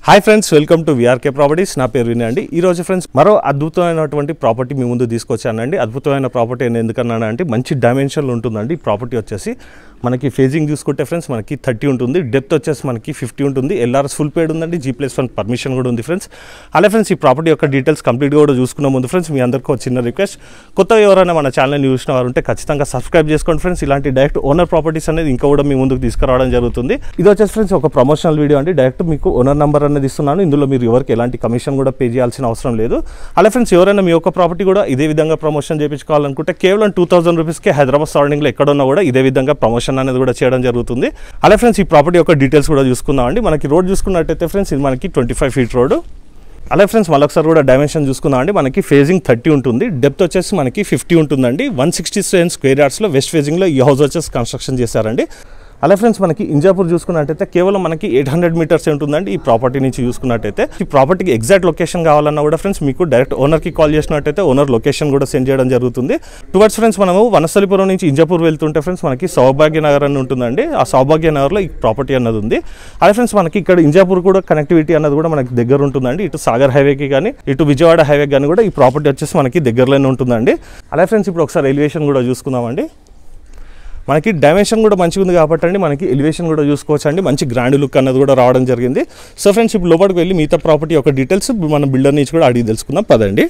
Hi friends, welcome to VRK properties. నా పేరు వినయ్ అండి. ఈరోజు ఫ్రెండ్స్ మరో అద్భుతమైనటువంటి ప్రాపర్టీ మీ ముందు తీసుకొచ్చానండి. అద్భుతమైన ప్రాపర్టీ ఎందుకన్నాను అంటే మంచి డైమెన్షన్లో ఉంటుందండి. ఈ ప్రాపర్టీ వచ్చేసి మనకి ఫేజింగ్ చూసుకుంటే ఫ్రెండ్స్ మనకి 30 ఉంటుంది, డెప్త్ వచ్చేసి మనకి 50 ఉంటుంది, ఎల్ఆర్ఎస్ ఫుల్ పేడ్ ఉందండి, G+1 పర్మిషన్ కూడా ఉంది ఫ్రెండ్స్. అలా ఫ్రెండ్స్ ఈ ప్రాపర్టీ యొక్క డీటెయిల్స్ కంప్లీట్గా కూడా చూసుకున్న ముందు ఫ్రెండ్స్ మీ అందరికీ ఒక చిన్న రిక్వెస్ట్, కొత్తగా ఎవరైనా మన ఛానల్ని చూసిన వారు ఉంటే ఖచ్చితంగా సబ్స్క్రైబ్ చేసుకోండి ఫ్రెండ్స్. ఇలాంటి డైరెక్ట్ ఓనర్ ప్రాపర్టీస్ అనేది ఇంకా కూడా మీ ముందుకు తీసుకురావడం జరుగుతుంది. ఇది వచ్చేసి ఫ్రెండ్స్ ఒక ప్రమోషనల్ వీడియో అండి. డైరెక్ట్ మీకు ఓనర్ నెంబర్ అనేది ఇస్తున్నాను. ఇందులో మీరు ఎవరికి ఎలాంటి కమిషన్ కూడా పే చేయాల్సిన అవసరం లేదు. అలా ఫ్రెండ్స్ ఎవరైనా మీ యొక్క ప్రాపర్టీ కూడా ఇదే విధంగా ప్రమోషన్ చేయించుకోవాలనుకుంటే కేవలం 2000 రూపీస్కే హైదరాబాద్ సరౌండింగ్లో ఎక్కడున్నా కూడా ఇదే విధంగా ప్రమోషన్ అనేది కూడా చేయడం జరుగుతుంది. అలా ఫ్రెండ్స్ ఈ ప్రాపర్టీ యొక్క డీటెయిల్స్ కూడా చూసుకుందామండి. మనకి రోడ్ చూసుకున్నట్టయితే ఫ్రెండ్స్ ఇది మనకి 25 ఫీట్ రోడ్. అలాగే ఫ్రెండ్స్ మళ్ళొకసారి కూడా డైమెన్షన్ చూసుకుందాం అండి. మనకి ఫేజింగ్ 30 ఉంటుంది, డెప్త్ వచ్చేసి మనకి 50 ఉంటుందండి. 167 స్క్వేర్ యార్డ్స్లో వెస్ట్ ఫేజింగ్లో ఈ హౌస్ వచ్చేసి కన్స్ట్రక్షన్ చేశారండి. అలా ఫ్రెండ్స్ మనకి ఇంజాపూర్ చూసుకున్నట్టయితే కేవలం మనకి 800 మీటర్స్ ఉంటుందండి ఈ ప్రాపర్టీ నుంచి చూసుకున్నట్టయితే. ఈ ప్రాపర్టీకి ఎగ్జాక్ట్ లొకేషన్ కావాలన్నా కూడా ఫ్రెండ్స్ మీకు డైరెక్ట్ ఓనర్కి కాల్ చేసినట్టయితే ఓనర్ లొకేషన్ కూడా సెండ్ చేయడం జరుగుతుంది. టువర్డ్స్ ఫ్రెండ్స్ మనము వనస్థలిపురం నుంచి ఇంజాపూర్ వెళ్తుంటే ఫ్రెండ్స్ మనకి సౌభాగ్య నగర్ అని ఉంటుందండి. ఆ సౌభాగ్య నగర్లో ఈ ప్రాపర్టీ అన్నది ఉంది. అలా ఫ్రెండ్స్ మనకి ఇక్కడ ఇంజాపూర్ కూడా కనెక్టివిటీ అన్నది కూడా మనకి దగ్గర ఉంటుందండి. ఇటు సాగర్ హైవేకి కానీ ఇటు విజయవాడ హైవే కానీ కూడా ఈ ప్రాపర్టీ వచ్చేసి మనకి దగ్గరలోనే ఉంటుందండి. అలా ఫ్రెండ్స్ ఇప్పుడు ఒకసారి ఎలివేషన్ కూడా చూసుకుందామండి. మనకి డైమెన్షన్ కూడా మంచిగా ఉంది కాబట్టి అండి మనకి ఎలివేషన్ కూడా చూసుకోవచ్చు అండి. మంచి గ్రాండ్ లుక్ అన్నది కూడా రావడం జరిగింది. సో ఫ్రెండ్స్ ఇప్పుడు లోపలికి వెళ్ళి మిగతా ప్రాపర్టీ యొక్క డీటెయిల్స్ మన బిల్డర్ నుంచి కూడా అడిగి తెలుసుకుందాం పదండి.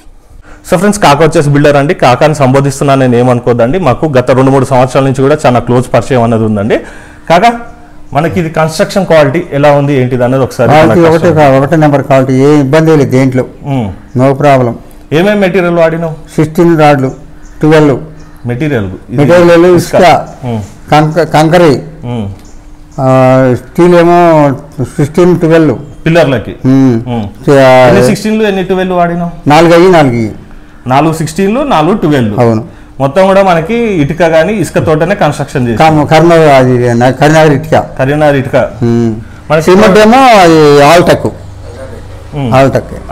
సో ఫ్రెండ్స్ కాకా వచ్చేసి బిల్డర్ అండి. కాకాని సంబోధిస్తున్నాను నేను ఏమనుకోద్దండి. మాకు గత 2-3 సంవత్సరాల నుంచి కూడా చాలా క్లోజ్ పరిచయం అన్నది ఉందండి. కాకా మనకి ఇది కన్స్ట్రక్షన్ క్వాలిటీ ఎలా ఉంది ఏంటిది అన్నది ఒకసారి. ఒకటే నెంబర్ క్వాలిటీ, ఏ ఇబ్బంది లేదు దేంట్లో, నో ప్రాబ్లం. ఏమేమి మెటీరియల్ వాడినావు? 16 రాడ్లు, 12 మెటీరియల్, ఇసుక, కంకరీ, స్టీల్ ఏమో 16, 12 పిల్లర్లకి. 16 ఎన్ని 12 వాడినావు? 4 16, 4 12. అవును. మొత్తం కూడా మనకి ఇటుక కానీ ఇసుక తోటనే కన్స్ట్రక్షన్ చేసి కరీంనగర్ ఇటుక. మన సిమెంట్ ఏమో అది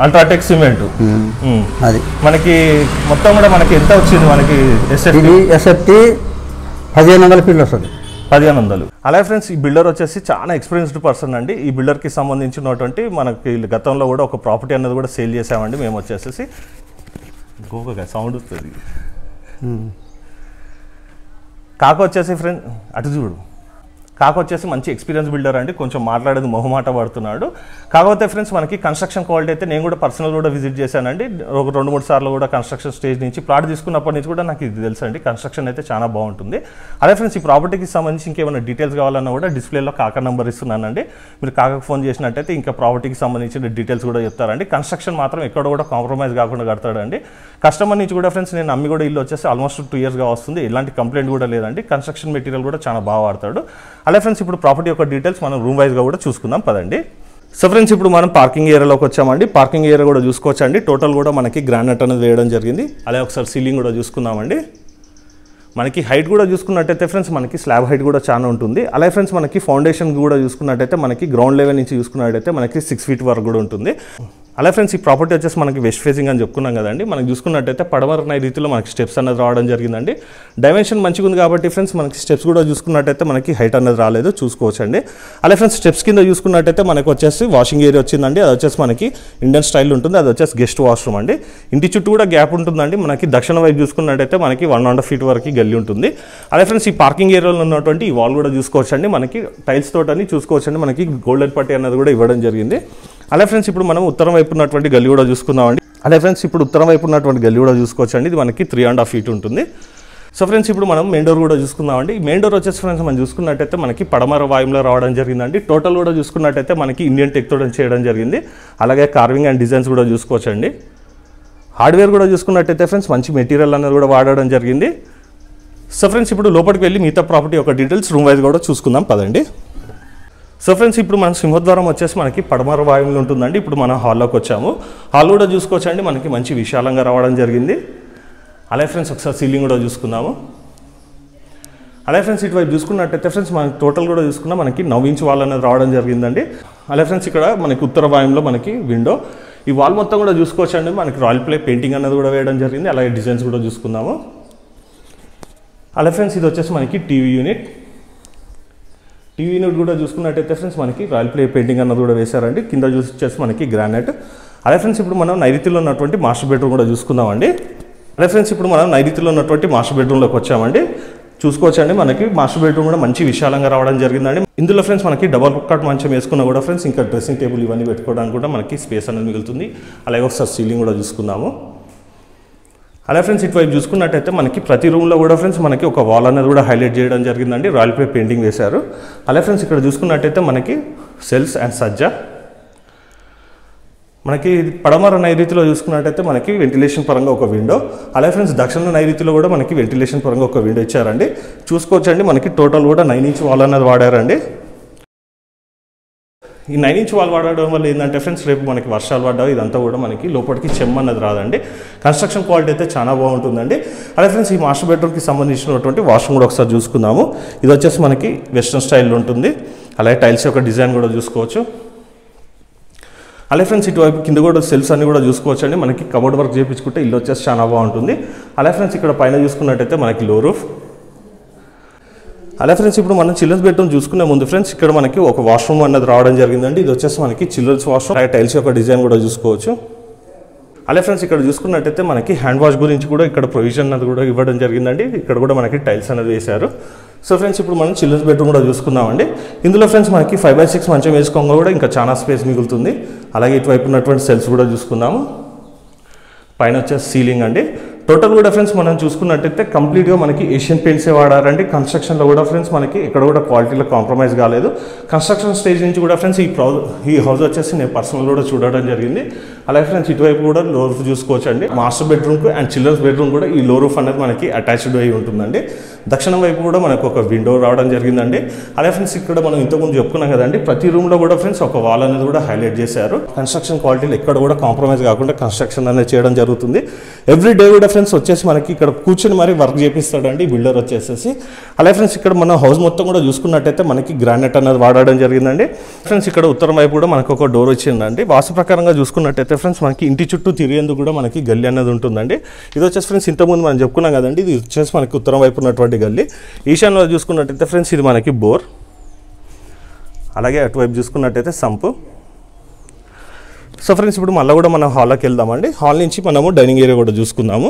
అల్ట్రాటెక్ సిమెంట్. అది మనకి మొత్తం కూడా మనకి ఎంత వచ్చింది? మనకి ఎస్ఎఫ్టీ 1500 ఫీట్లు వస్తుంది. 1500. అలాగే ఫ్రెండ్స్ ఈ బిల్డర్ వచ్చేసి చాలా ఎక్స్పీరియన్స్డ్ పర్సన్ అండి. ఈ బిల్డర్కి సంబంధించినటువంటి మనకి గతంలో కూడా ఒక ప్రాపర్టీ అన్నది కూడా సేల్ చేసామండి మేము. వచ్చేసి గోగా సౌండ్ వస్తుంది. కాక వచ్చేసి ఫ్రెండ్ అటు చూడు. కాక వచ్చేసి మంచి ఎక్స్పీరియన్స్ బిల్డర్ అండి. కొంచెం మాట్లాడేది మొహమాట పడుతున్నాడు. కాకపోతే ఫ్రెండ్స్ మనకి కన్స్ట్రక్షన్ క్వాలిటీ అయితే నేను కూడా పర్సనల్ కూడా విజిట్ చేశానండి. ఒక 2-3 సార్లు కూడా కన్స్ట్రక్షన్ స్టేజ్ నుంచి ప్లాట్ తీసుకున్నప్పటి నుంచి కూడా నాకు ఇది తెలుసు అండి. కన్స్ట్రక్షన్ అయితే చాలా బాగుంటుంది. అదే ఫ్రెండ్స్ ఈ ప్రాపర్టీకి సంబంధించి ఇంకేమైనా డీటెయిల్స్ కావాలన్నా కూడా డిస్ప్లేలో కాక నెంబర్ ఇస్తున్నానండి. మీరు కాకకు ఫోన్ చేసినట్టయితే ఇంకా ప్రాపర్టీకి సంబంధించిన డీటెయిల్స్ కూడా చెప్తారండి. కన్స్ట్రక్షన్ మాత్రం ఎక్కడ కూడా కాంప్రమైజ్ కాకుండా కడతాడండి. కస్టమర్ నుంచి కూడా ఫ్రెండ్స్ నేను అమ్మి కూడా ఇల్లు వచ్చేసి ఆల్మోస్ట్ 2 ఇయర్స్గా వస్తుంది. ఎలాంటి కంప్లైంట్ కూడా లేదండి. కన్స్ట్రక్షన్ మెటీరియల్ కూడా చాలా బాగా వాడతాడు. అలా ఫ్రెండ్స్ ఇప్పుడు ప్రాపర్టీ యొక్క డీటెయిల్స్ మనం రూమ్ వైజ్గా కూడా చూసుకుందాం పదండి. సో ఫ్రెండ్స్ ఇప్పుడు మనం పార్కింగ్ ఏరియాలోకి వచ్చామండి. పార్కింగ్ ఏరియా కూడా చూసుకోవచ్చండి. టోటల్ కూడా మనకి గ్రానైట్ అనేది వేయడం జరిగింది. అలాగే ఒకసారి సీలింగ్ కూడా చూసుకుందామండి. మనకి హైట్ కూడా చూసుకున్నట్టయితే ఫ్రెండ్స్ మనకి స్లాబ్ హైట్ కూడా చాలా ఉంటుంది. అలాగే ఫ్రెండ్స్ మనకి ఫౌండేషన్ కూడా చూసుకున్నట్టయితే మనకి గ్రౌండ్ లెవెల్ నుంచి చూసుకున్నట్టయితే మనకి 6 ఫీట్ వరకు కూడా ఉంటుంది. అలా ఫ్రెండ్స్ ఈ ప్రాపర్టీ వచ్చేసి మనకి వెస్ట్ ఫేసింగ్ అని చెప్పుకున్నాం కదండి. మనకి చూసుకున్నట్టయితే పడమరన రీతిలో మనకి స్టెప్స్ అనేది రావడం జరిగిందండి. డైమెన్షన్ మంచిగా ఉంది కాబట్టి ఫ్రెండ్స్ మనకి స్టెప్స్ కూడా చూసుకున్నట్టయితే మనకి హైట్ అనేది రాలేదు, చూసుకోవచ్చండి. అలా ఫ్రెండ్స్ స్టెప్స్ కింద చూసుకున్నట్టయితే మనకు వచ్చేసి వాషింగ్ ఏరియా వచ్చిందండి. అది వచ్చేసి మనకి ఇండియన్ స్టైల్ ఉంటుంది. అది వచ్చేసి గెస్ట్ వాష్రూమ్ అండి. ఇంటి చుట్టూ కూడా గ్యాప్ ఉంటుందండి. మనకి దక్షిణ వైపు చూసుకున్నట్టయితే మనకి 1.5 ఫీట్ వరకు గల్లి ఉంటుంది. అలా ఫ్రెండ్స్ ఈ పార్కింగ్ ఏరియాలో ఉన్నటువంటి ఈ వాల్ కూడా చూసుకోవచ్చండి. మనకి టైల్స్ తోటని చూసుకోవచ్చండి. మనకి గోల్డెన్ పట్టీ అనేది కూడా ఇవ్వడం జరిగింది. అలా ఫ్రెండ్స్ ఇప్పుడు మనం ఉత్తరం వైపు ఉన్నటువంటి గల్లీ కూడా చూసుకుందామండి. అదే ఫ్రెండ్స్ ఇప్పుడు ఉత్తరం వైపు ఉన్నటువంటి గల్లీ కూడా చూసుకోవచ్చండి. ఇది మనకి 3.5 ఫీట్ ఉంటుంది. సో ఫ్రెండ్స్ ఇప్పుడు మనం మెయిన్ డోర్ కూడా చూసుకుందామండి. మెయిన్ డోర్ వచ్చేసి ఫ్రెండ్స్ మనం చూసుకున్నట్టయితే మనకి పడమర వాయువులో రావడం జరిగిందండి. టోటల్ కూడా చూసుకున్నట్టయితే మనకి ఇండియన్ టెక్ తోటి చేయడం జరిగింది. అలాగే కార్వింగ్ అండ్ డిజైన్స్ కూడా చూసుకోవచ్చండి. హార్డ్వేర్ కూడా చూసుకున్నట్టయితే ఫ్రెండ్స్ మంచి మెటీరియల్ అనేది కూడా వాడడం జరిగింది. సో ఫ్రెండ్స్ ఇప్పుడు లోపలికి వెళ్ళి మిగతా ప్రాపర్టీ యొక్క డీటెయిల్స్ రూమ్ వైజ్ కూడా చూసుకుందాం పదండి. సో ఫ్రెండ్స్ ఇప్పుడు మన సింహద్వారం వచ్చేసి మనకి పడమర వాయువులు ఉంటుందండి. ఇప్పుడు మనం హాల్లోకి వచ్చాము. హాల్ కూడా చూసుకోవచ్చండి. మనకి మంచి విశాలంగా రావడం జరిగింది. అలాగే ఫ్రెండ్స్ ఒకసారి సీలింగ్ కూడా చూసుకుందాము. అలాగే ఫ్రెండ్స్ ఇటువైపు చూసుకున్నట్టయితే ఫ్రెండ్స్ మనకి టోటల్ కూడా చూసుకున్నా మనకి 9 ఇంచ్ వాల్ అనేది రావడం జరిగిందండి. అలాగే ఫ్రెండ్స్ ఇక్కడ మనకి ఉత్తర వాయువులో మనకి విండో, ఈ వాల్ మొత్తం కూడా చూసుకోవచ్చండి. మనకి రాయల్ ప్లే పెయింటింగ్ అనేది కూడా వేయడం జరిగింది. అలాగే డిజైన్స్ కూడా చూసుకుందాము. అలాగే ఫ్రెండ్స్ ఇది వచ్చేసి మనకి టీవీ యూనిట్. టీవీ యూనిట్ కూడా చూసుకున్నట్టయితే ఫ్రెండ్స్ మనకి రాయల్ ప్లే పెయింటింగ్ అన్నది కూడా వేశారండి. కింద వచ్చేసి మనకి గ్రానైట్. అదే ఫ్రెండ్స్ ఇప్పుడు మనం నైరుతిలో ఉన్నటువంటి మాస్టర్ బెడ్రూమ్ కూడా చూసుకుందామండి. అదే ఫ్రెండ్స్ ఇప్పుడు మనం నైరుతిలో ఉన్నటువంటి మాస్టర్ బెడ్రూమ్లోకి వచ్చామండి. చూసుకోవచ్చండి మనకి మాస్టర్ బెడ్రూమ్ కూడా మంచి విశాలంగా రావడం జరిగిందండి. ఇందులో ఫ్రెండ్స్ మనకి డబల్ కాట్ మంచం వేసుకున్నా కూడా ఫ్రెండ్స్ ఇంకా డ్రెస్సింగ్ టేబుల్ ఇవన్నీ పెట్టుకోవడానికి కూడా మనకి స్పేస్ అనేది మిగులుతుంది. అలాగే ఒకసారి సీలింగ్ కూడా చూసుకుందాము. అలా ఫ్రెండ్స్ ఇటువైపు చూసుకున్నట్టయితే మనకి ప్రతి రూమ్లో కూడా ఫ్రెండ్స్ మనకి ఒక వాల్ అనేది కూడా హైలైట్ చేయడం జరిగిందండి. రాయల్ ప్లే పెయింటింగ్ వేశారు. అలా ఫ్రెండ్స్ ఇక్కడ చూసుకున్నట్టయితే మనకి సెల్స్ అండ్ సజ్జా. మనకి పడమర నైరుతిలో చూసుకున్నట్టయితే మనకి వెంటిలేషన్ పరంగా ఒక విండో. అలాగే ఫ్రెండ్స్ దక్షిణ నైరుతిలో కూడా మనకి వెంటిలేషన్ పరంగా ఒక విండో ఇచ్చారండి. చూసుకోవచ్చండి మనకి టోటల్ కూడా 9 ఇంచ్ వాల్ అనేది వాడారండి. ఈ 9 ఇంచ్ వాల్ వాడడం వల్ల ఏంటంటే ఫ్రెండ్స్ రేపు మనకి వర్షాలు పడ్డా ఇదంతా కూడా మనకి లోపలికి చెమ్మ అన్నది రాదండి. కన్స్ట్రక్షన్ క్వాలిటీ అయితే చాలా బాగుంటుందండి. అలాగే ఫ్రెండ్స్ ఈ మాస్టర్ బెడ్రూమ్కి సంబంధించినటువంటి వాష్రూమ్ కూడా ఒకసారి చూసుకుందాము. ఇది వచ్చేసి మనకి వెస్ట్రన్ స్టైల్లో ఉంటుంది. అలాగే టైల్స్ యొక్క డిజైన్ కూడా చూసుకోవచ్చు. అలాగే ఫ్రెండ్స్ ఇటువైపు కింద కూడా సెల్ఫ్స్ అన్ని కూడా చూసుకోవచ్చు అండి. మనకి కబోర్డ్ వర్క్ చేయించుకుంటే ఇల్లు వచ్చేసి చాలా బాగుంటుంది. అలాగే ఫ్రెండ్స్ ఇక్కడ పైన చూసుకున్నట్టయితే మనకి లో రూఫ్. అలాగే ఫ్రెండ్స్ ఇప్పుడు మనం చిల్డ్రన్స్ బెడ్రూమ్ చూసుకునే ముందు ఫ్రెండ్స్ ఇక్కడ మనకి ఒక వాష్రూమ్ అన్నది రావడం జరిగిందండి. ఇది వచ్చేసి మనకి చిల్డ్రన్స్ వాష్రూమ్. అలాగే టైల్స్ యొక్క డిజైన్ కూడా చూసుకోవచ్చు. అలాగే ఫ్రెండ్స్ ఇక్కడ చూసుకున్నట్టయితే మనకి హ్యాండ్ వాష్ గురించి కూడా ఇక్కడ ప్రొవిజన్ అనేది కూడా ఇవ్వడం జరిగిందండి. ఇక్కడ కూడా మనకి టైల్స్ అనేది వేశారు. సో ఫ్రెండ్స్ ఇప్పుడు మనం చిల్డ్రన్స్ బెడ్రూమ్ కూడా చూసుకుందామండి. ఇందులో ఫ్రెండ్స్ మనకి 5/6 మంచం వేసుకోగా కూడా ఇంకా చాలా స్పేస్ మిగులుతుంది. అలాగే ఇటువైపు ఉన్నటువంటి సెల్స్ కూడా చూసుకుందాము. పైన వచ్చేసి సీలింగ్ అండి. టోటల్ కూడా ఫ్రెండ్స్ మనం చూసుకున్నట్టయితే కంప్లీట్గా మనకి ఏషియన్ పెయింట్సే వాడారండి. కన్స్ట్రక్షన్లో కూడా ఫ్రెండ్స్ మనకి ఇక్కడ కూడా క్వాలిటీలో కాంప్రమైజ్ కాలేదు. కన్స్ట్రక్షన్ స్టేజ్ నుంచి కూడా ఫ్రెండ్స్ ఈ హౌస్ వచ్చేసి నేను పర్సనల్ కూడా చూడడం జరిగింది. అలాగే ఫ్రెండ్స్ ఇటువైపు కూడా లో రూఫ్ చూసుకోవచ్చు అండి. మాస్టర్ బెడ్రూమ్కి అండ్ చిల్డ్రన్స్ బెడ్రూమ్ కూడా ఈ లో రూఫ్ అనేది మనకి అటాచ్డ్ అయి ఉంటుందండి. దక్షిణం వైపు కూడా మనకు ఒక విండో రావడం జరిగిందండి. అలాగే ఫ్రెండ్స్ ఇక్కడ మనం ఇంతకుముందు చెప్పుకున్నాం కదండి, ప్రతి రూమ్లో కూడా ఫ్రెండ్స్ ఒక వాల్ అనేది కూడా హైలైట్ చేశారు. కన్స్ట్రక్షన్ క్వాలిటీలో ఎక్కడ కూడా కాంప్రమైజ్ కాకుండా కన్స్ట్రక్షన్ అనేది చేయడం జరుగుతుంది. ఎవ్రీ డే కూడా ఫ్రెండ్స్ వచ్చేసి మనకి ఇక్కడ కూర్చొని మరి వర్క్ చేపిస్తాడండి బిల్డర్ వచ్చేసేసి. అలాగే ఫ్రెండ్స్ ఇక్కడ మన హౌస్ మొత్తం కూడా చూసుకున్నట్టయితే మనకి గ్రానైట్ అనేది వాడడం జరిగిందండి. ఫ్రెండ్స్ ఇక్కడ ఉత్తరం వైపు కూడా మనకు ఒక డోర్ వచ్చిందండి. వాస్తు ప్రకారంగా చూసుకున్నట్టయితే ఫ్రెండ్స్ మనకి ఇంటి చుట్టూ తిరిగేందుకు కూడా మనకి గల్లీ అనేది ఉంటుందండి. ఇది వచ్చేసి ఫ్రెండ్స్ ఇంతకుముందు మనం చెప్పుకున్నాం కదండి, ఇది వచ్చేసి మనకి ఉత్తరం వైపు ఉన్నటువంటి గల్లీ. ఈశాన్యంలో చూసుకున్నట్టయితే ఫ్రెండ్స్ ఇది మనకి బోర్. అలాగే అటువైపు చూసుకున్నట్టయితే సంపు. సో ఫ్రెండ్స్ ఇప్పుడు మళ్ళీ కూడా మనం హాల్లోకి వెళ్దామండి. హాల్ నుంచి మనము డైనింగ్ ఏరియా కూడా చూసుకుందాము.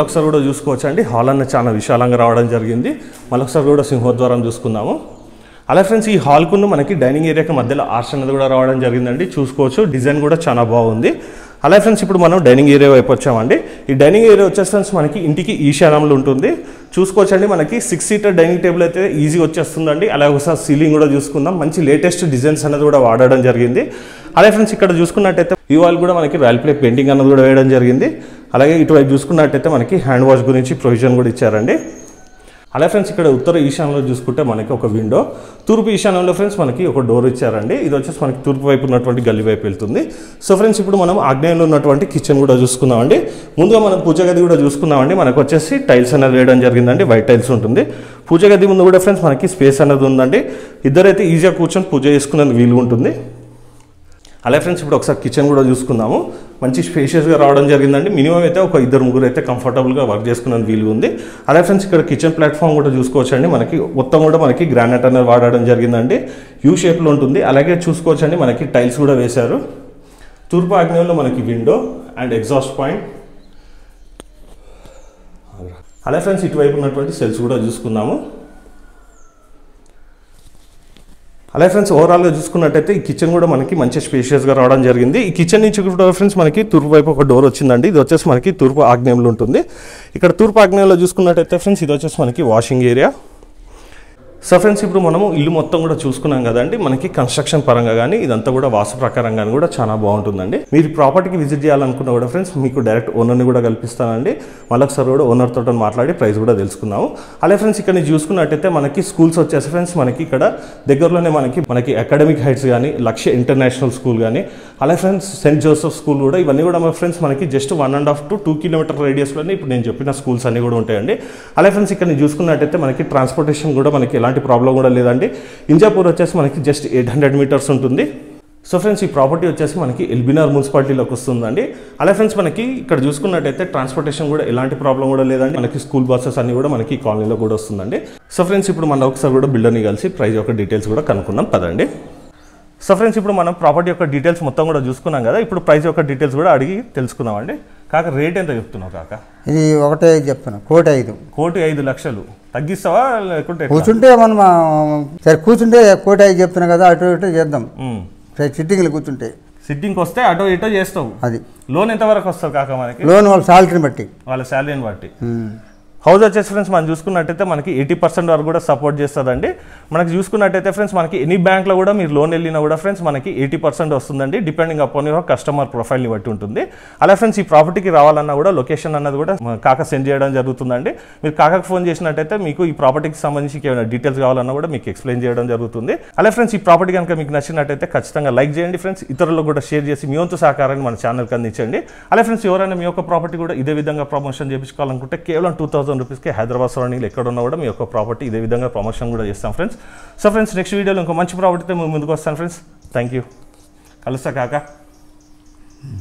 ఒకసారి కూడా చూసుకోవచ్చు అండి, హాల్ అనేది చాలా విశాలంగా రావడం జరిగింది. మళ్ళొకసారి కూడా సింహద్వారం చూసుకుందాము. అలాగే ఫ్రెండ్స్ ఈ హాల్కున్న మనకి డైనింగ్ ఏరియాకి మధ్యలో ఆర్చ్ అనేది కూడా రావడం జరిగిందండి. చూసుకోవచ్చు, డిజైన్ కూడా చాలా బాగుంది. అలాగే ఫ్రెండ్స్ ఇప్పుడు మనం డైనింగ్ ఏరియా వైపు వచ్చామండి. ఈ డైనింగ్ ఏరియా వచ్చేసి ఫ్రెండ్స్ మనకి ఇంటికి ఈశాన్యంలో ఉంటుంది. చూసుకోవచ్చండి మనకి 6 సీటర్ డైనింగ్ టేబుల్ అయితే ఈజీగా వచ్చేస్తుందండి. అలాగే ఒకసారి సీలింగ్ కూడా చూసుకుందాం. మంచి లేటెస్ట్ డిజైన్స్ అనేది కూడా వాడడం జరిగింది. అలాగే ఫ్రెండ్స్ ఇక్కడ చూసుకున్నట్టయితే ఈ వాల్ కూడా మనకి రాయల్ ప్లే పెయింటింగ్ అన్నది కూడా వేయడం జరిగింది. అలాగే ఇటువైపు చూసుకున్నట్టయితే మనకి హ్యాండ్ వాష్ గురించి ప్రొవిజన్ కూడా ఇచ్చారండి. అలాగే ఫ్రెండ్స్ ఇక్కడ ఉత్తర ఈశాన్యంలో చూసుకుంటే మనకి ఒక విండో. తూర్పు ఈశాన్యంలో ఫ్రెండ్స్ మనకి ఒక డోర్ ఇచ్చారండి. ఇది వచ్చేసి మనకి తూర్పు వైపు ఉన్నటువంటి గల్లీ వైపు వెళ్తుంది. సో ఫ్రెండ్స్ ఇప్పుడు మనం ఆగ్నేయంలో ఉన్నటువంటి కిచెన్ కూడా చూసుకుందామండి. ముందుగా మనం పూజ గది కూడా చూసుకుందామండి. మనకు వచ్చేసి టైల్స్ అనేది వేయడం జరిగిందండి. వైట్ టైల్స్ ఉంటుంది. పూజ గది ముందు కూడా ఫ్రెండ్స్ మనకి స్పేస్ అనేది ఉందండి. ఇద్దరైతే ఈజీగా కూర్చొని పూజ చేసుకునేందుకు వీలు ఉంటుంది. అలాగే ఫ్రెండ్స్ ఇప్పుడు ఒకసారి కిచెన్ కూడా చూసుకుందాము. మంచి స్పేషియస్గా రావడం జరిగిందండి. మినిమం అయితే ఒక 2-3 అయితే కంఫర్టబుల్గా వర్క్ చేసుకునేందుకు వీలు ఉంది. అలాగే ఫ్రెండ్స్ ఇక్కడ కిచెన్ ప్లాట్ఫామ్ కూడా చూసుకోవచ్చండి. మనకి మొత్తం కూడా మనకి గ్రానైట్ అనేది వాడడం జరిగిందండి. యూ షేప్లో ఉంటుంది. అలాగే చూసుకోవచ్చండి మనకి టైల్స్ కూడా వేశారు. తూర్పు ఆగ్నేయంలో మనకి విండో అండ్ ఎగ్జాస్ట్ పాయింట్. అలాగే ఫ్రెండ్స్ ఇటువైపు ఉన్నటువంటి సెల్స్ కూడా చూసుకుందాము. అలాగే ఫ్రెండ్స్ ఓవరాల్గా చూసుకున్నట్టయితే ఈ కిచెన్ కూడా మనకి మంచి స్పేషియస్గా రావడం జరిగింది. ఈ కిచెన్ నుంచి కూడా ఫ్రెండ్స్ మనకి తూర్పు వైపు ఒక డోర్ వచ్చిందండి. ఇది వచ్చేసి మనకి తూర్పు ఆగ్నేయంలో ఉంటుంది. ఇక్కడ తూర్పు ఆగ్నేయంలో చూసుకున్నట్టయితే ఫ్రెండ్స్ ఇది వచ్చేసి మనకి వాషింగ్ ఏరియా. సో ఫ్రెండ్స్ ఇప్పుడు మనము ఇల్లు మొత్తం కూడా చూసుకున్నాం కదండి. మనకి కన్స్ట్రక్షన్ పరంగా కానీ ఇదంతా కూడా వాస్తు ప్రకారంగా కూడా చాలా బాగుంటుందండి. మీరు ప్రాపర్టీకి విజిట్ చేయాలనుకున్నా కూడా ఫ్రెండ్స్ మీకు డైరెక్ట్ ఓనర్ని కూడా కల్పిస్తానండి. మళ్ళొకసారి కూడా ఓనర్ తోటి మాట్లాడి ప్రైస్ కూడా తెలుసుకుందాము. అలాగే ఫ్రెండ్స్ ఇక్కడ నుంచి చూసుకున్నట్టయితే మనకి స్కూల్స్ వచ్చేసి ఫ్రెండ్స్ మనకి ఇక్కడ దగ్గరలోనే మనకి అకాడమిక్ హైట్స్ కానీ, లక్ష్య ఇంటర్నేషనల్ స్కూల్ కానీ, అలాగే ఫ్రెండ్స్ సెయింట్ జోసెఫ్ స్కూల్ కూడా, ఇవన్నీ కూడా మా ఫ్రెండ్స్ మనకి జస్ట్ 1.5 to 2 కిలోమీటర్ రేడియస్లోనే ఇప్పుడు నేను చెప్పిన స్కూల్స్ అన్నీ కూడా ఉంటాయండి. అలాగే ఫ్రెండ్స్ ఇక్కడ నుంచి చూసుకున్నట్టయితే మనకి ట్రాన్స్పోర్టేషన్ కూడా మనకి ఎలాంటి ప్రాబ్లం కూడా లేదండి. ఇంజాపూర్ వచ్చేసి మనకి జస్ట్ 800 మీటర్స్ ఉంటుంది. సో ఫ్రెండ్స్ ఈ ప్రాపర్టీ వచ్చేసి మనకి ఎల్బీనగర్ మున్సిపాలిటీలోకి వస్తుందండి. అలాగే ఫ్రెండ్స్ మనకి ఇక్కడ చూసుకున్నట్టయితే ట్రాన్స్పోర్టేషన్ కూడా ఎలాంటి ప్రాబ్లం కూడా లేదండి. మనకి స్కూల్ బస్సెస్ అన్ని కూడా మనకి కాలనీలో కూడా వస్తుందండి. సో ఫ్రెండ్స్ ఇప్పుడు మనం ఒకసారి కూడా బిల్డర్ని కలిసి ప్రైస్ యొక్క డీటెయిల్స్ కూడా కనుక్కుందాం పదండి. సో ఫ్రెండ్స్ ఇప్పుడు మనం ప్రాపర్టీ యొక్క డీటెయిల్స్ మొత్తం కూడా చూసుకున్నాం కదా. ఇప్పుడు ప్రైస్ యొక్క డీటెయిల్స్ కూడా అడిగి తెలుసుకుందామండి. కాక రేట్ ఎంత చెప్తున్నావు కాక? ఇది 1.5 చెప్తున్నా, 1,05,00,000. 1,05,00,000 తగ్గిస్తావా లేకుంటే కూర్చుంటే మనం సరే కూర్చుంటే 1,05,00,000 చెప్తున్నా కదా, అటు ఇటు చేద్దాం. సిట్టింగ్లు కూర్చుంటే సిట్టింగ్కి వస్తే అటో ఇటో చేస్తావు. అది లోన్ ఎంతవరకు వస్తుంది కాక మనకి? లోన్ వాళ్ళ శాలరీని బట్టి, వాళ్ళ శాలరీని బట్టి. హౌస్ వచ్చేసి ఫ్రెండ్స్ మనం చూసుకున్నట్టయితే మనకి 80% వరకు కూడా సపోర్ట్ చేస్తుందండి. మనకి చూసుకున్నట్టయితే ఫ్రెండ్స్ మనకి ఎనీ బ్యాంక్లో కూడా మీరు లోన్ వెళ్ళినా కూడా ఫ్రెండ్స్ మనకి 80% వస్తుందండి, డిపెండింగ్ అపాన్ యువర్ కస్టమర్ ప్రొఫైల్ని బట్టి ఉంటుంది. అలా ఫ్రెండ్స్ ఈ ప్రాపర్టీకి రావాలన్నా కూడా లొకేషన్ అన్నది కూడా కాక సెండ్ చేయడం జరుగుతుందండి. మీరు కాకకు ఫోన్ చేసినట్టయితే మీకు ఈ ప్రాపర్టీకి సంబంధించి ఏమైనా డీటెయిల్స్ కావాలన్నా కూడా మీకు ఎక్స్ప్లెయిన్ చేయడం జరుగుతుంది. అలా ఫ్రెండ్స్ ఈ ప్రాపర్టీ కనుక మీకు నచ్చినట్టయితే ఖచ్చితంగా లైక్ చేయండి ఫ్రెండ్స్, ఇతరులకు కూడా షేర్ చేసి మీ వంతు సహకారాన్ని మన ఛానల్కి అందించండి. అలా ఫ్రెండ్స్ ఎవరైనా మీ యొక్క ప్రాపర్టీ కూడా ఇదే విధంగా ప్రమోషన్ చేయించుకోవాలనుకుంటే కేవలం 2,000 రూపీస్కి హైదరాబాద్ సరౌండింగ్లో ఎక్కడ ఉన్నా కూడా మీ యొక్క ప్రాపర్టీ ఇదే విధంగా ప్రమోషన్ కూడా చేస్తాం ఫ్రెండ్స్. సో ఫ్రెండ్స్ నెక్స్ట్ వీడియోలో ఇంకో మంచి ప్రాపర్టీతో మేము ముందుకు వస్తాను ఫ్రెండ్స్. Thank you. కలుస్తా కాక.